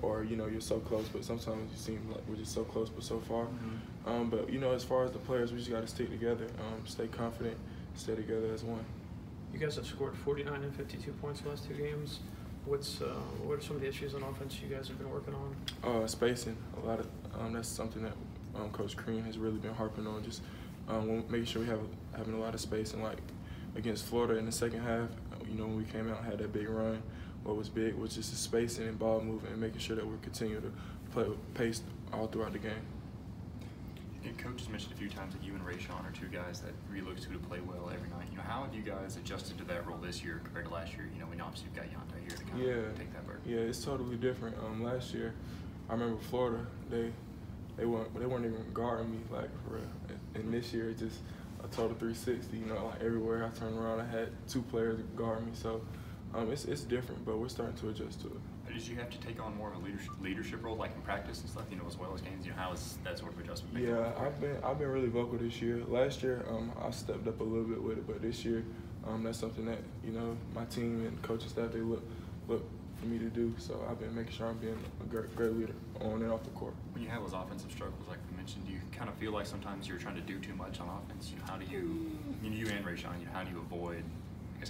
or you're so close, but sometimes you seem like we're just so close but so far. But as far as the players, we just got to stick together, stay confident, stay together as one. You guys have scored 49 and 52 points the last 2 games. What are some of the issues on offense you guys have been working on? Spacing. A lot of that's something that Coach Crean has really been harping on. Just making sure we having a lot of space. And like against Florida in the second half, when we came out and had that big run, what was big was just the spacing and ball movement and making sure that we're continuing to play with pace all throughout the game. And Coach has mentioned a few times that you and Rayshawn are 2 guys that really looks to play well every night. How have you guys adjusted to that role this year compared to last year? We know obviously you've got Yonta here to kind of take that burden. Yeah, it's totally different. Last year, I remember Florida, they weren't even guarding me like for real. And this year, it's just a total 360. Like everywhere I turned around, I had 2 players guard me. So it's different, but we're starting to adjust to it. Did you have to take on more of a leadership role, like in practice and stuff, as well as games? How is that sort of adjustment? Yeah, I've been really vocal this year. Last year, I stepped up a little bit with it, but this year, that's something that my team and coaching staff they look for me to do. So I've been making sure I'm being a great leader on and off the court. When you have those offensive struggles, like we mentioned, do you kind of feel like sometimes you're trying to do too much on offense? How do you, you and Rayshawn, how do you avoid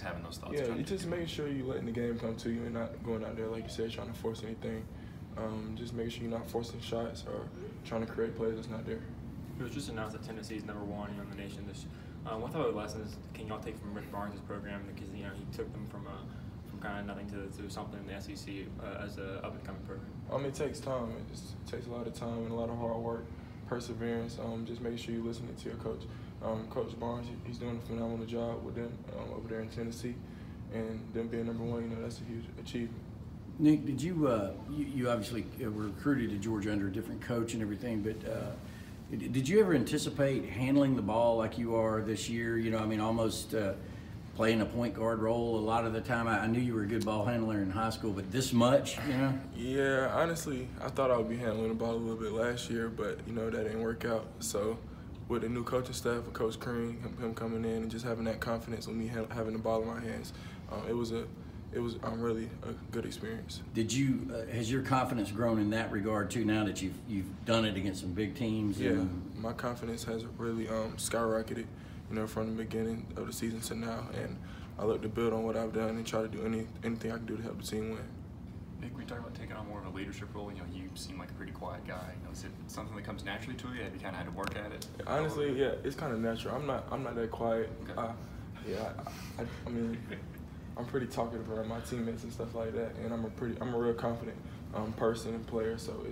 having those thoughts? Yeah, you just making sure you're letting the game come to you and not going out there, like you said, trying to force anything. Just making sure you're not forcing shots or trying to create plays that's not there. It was just announced that Tennessee is #1 in the nation this year. What other lessons can y'all take from Rick Barnes' program? Because he took them from kind of nothing to something in the SEC as an up-and-coming program. It takes time. It just takes a lot of time and a lot of hard work, perseverance. Just making sure you're listening to your coach. Coach Barnes, he's doing a phenomenal job with them over there in Tennessee, and them being #1, that's a huge achievement. Nick, did you you obviously were recruited to Georgia under a different coach and everything, but did you ever anticipate handling the ball like you are this year? Almost playing a point guard role a lot of the time. I knew you were a good ball handler in high school, but this much, Yeah, honestly, I thought I would be handling the ball a little bit last year, but that didn't work out. So with the new coaching staff, with Coach Crean, him coming in and just having that confidence with me having the ball in my hands, it was really a good experience. Has your confidence grown in that regard too now that you've done it against some big teams? Yeah, my confidence has really skyrocketed, from the beginning of the season to now, and I look to build on what I've done and try to do anything I can do to help the team win. Nick, we talked about taking on more of a leadership role. You seem like a pretty quiet guy. Is it something that comes naturally to you? Have you kind of had to work at it? Honestly, yeah, it's kind of natural. I'm not that quiet. Okay. I'm pretty talkative around my teammates and stuff like that, and I'm a real confident person and player. So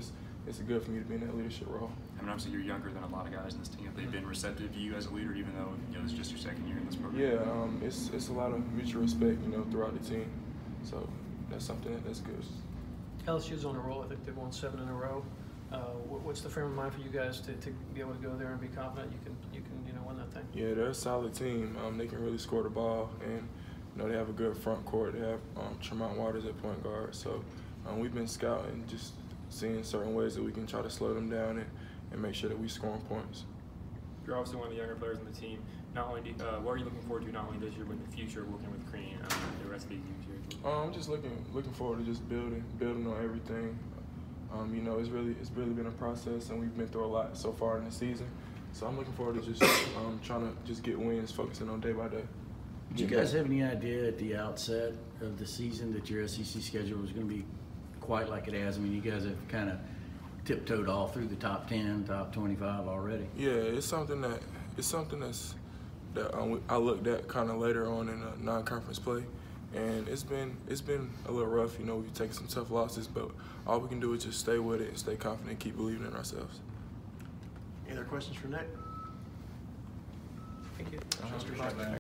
it's good for me to be in that leadership role. Obviously you're younger than a lot of guys in this team. Have they been receptive to you as a leader, even though this is just your second year in this program? Yeah, it's a lot of mutual respect, throughout the team. So that's something that's good. LSU's on a roll. I think they've won 7 in a row. What's the frame of mind for you guys to be able to go there and be confident you can win that thing? Yeah, they're a solid team. They can really score the ball, and they have a good front court. They have Tremont Waters at point guard. So we've been scouting, just seeing certain ways that we can try to slow them down and make sure that we score points. You're obviously one of the younger players on the team. Not only what are you looking forward to not only this year but in the future, working with Crean the rest of these years? I'm just looking forward to just building on everything. It's really been a process, and we've been through a lot so far in the season. So I'm looking forward to just trying to just get wins, focusing on day by day. Did you guys have any idea at the outset of the season that your SEC schedule was going to be quite like it has? You guys have kind of tiptoed all through the top 10, top 25 already. Yeah, it's something that I looked at kind of later on in a non-conference play, and it's been a little rough. We've taken some tough losses, but all we can do is just stay with it and stay confident and keep believing in ourselves. Any other questions for Nick? Thank you.